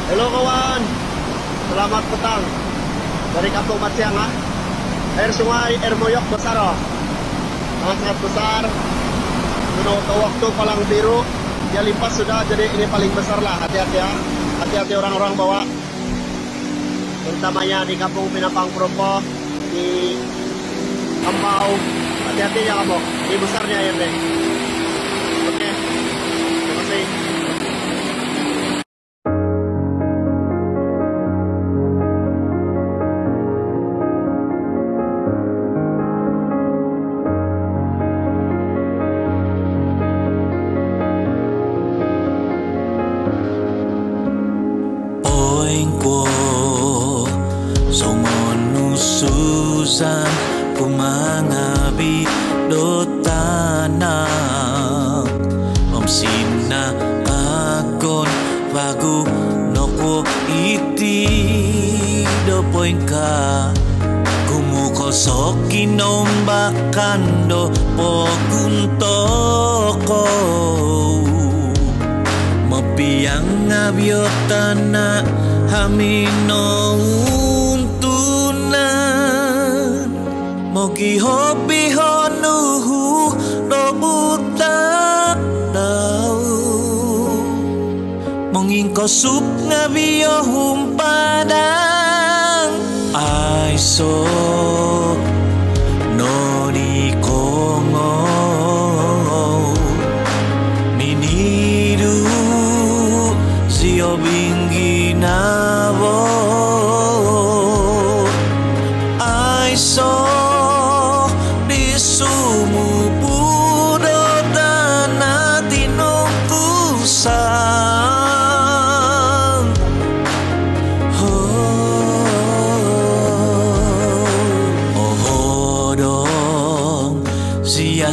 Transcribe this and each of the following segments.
Halo kawan, selamat petang dari Kampung Macianga. Air sungai, air moyok besar, sangat besar. Menurut waktu palang biru, dia limpas sudah, jadi ini paling besar lah. Hati-hati ya, hati-hati orang-orang bawa. Terutamanya di Kampung Pinapang Propo, di Kambau. Hati-hati ya kamu, ini besarnya air deh. Oke, terima kasih. Susan kumangabi do tanah om sina agon bagu noko iti do poinka kumuko soki nombakan do poguntoko mopiang abiotana hamino mogi hobi honuhu do buta dau monging kosup ngabio humpadang aiso no di kongo minidu zio bingi nabo aiso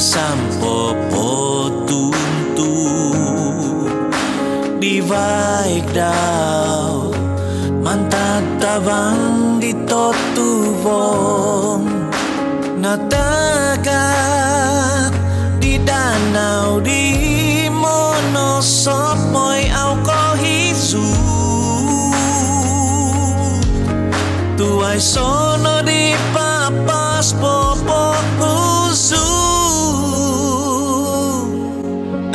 sampo potuntu di baik daw mantatabang di totubong natagat di danau di monosop moy au kohisu tuai sono di papas popo usu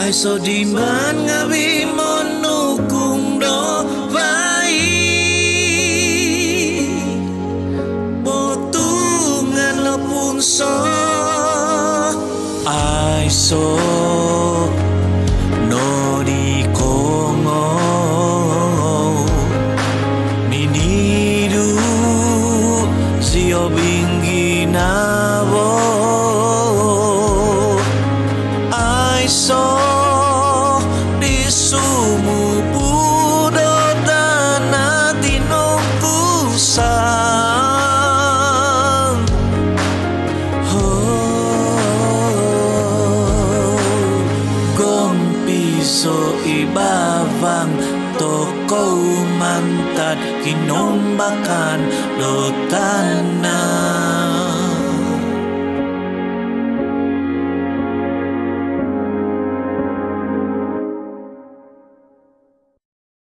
ai so di man ngabi monukung do vai potungan lepun so ai so no di kongo minidu zio bingi nabo ai so ibabang toko mantad kinombakan do tanah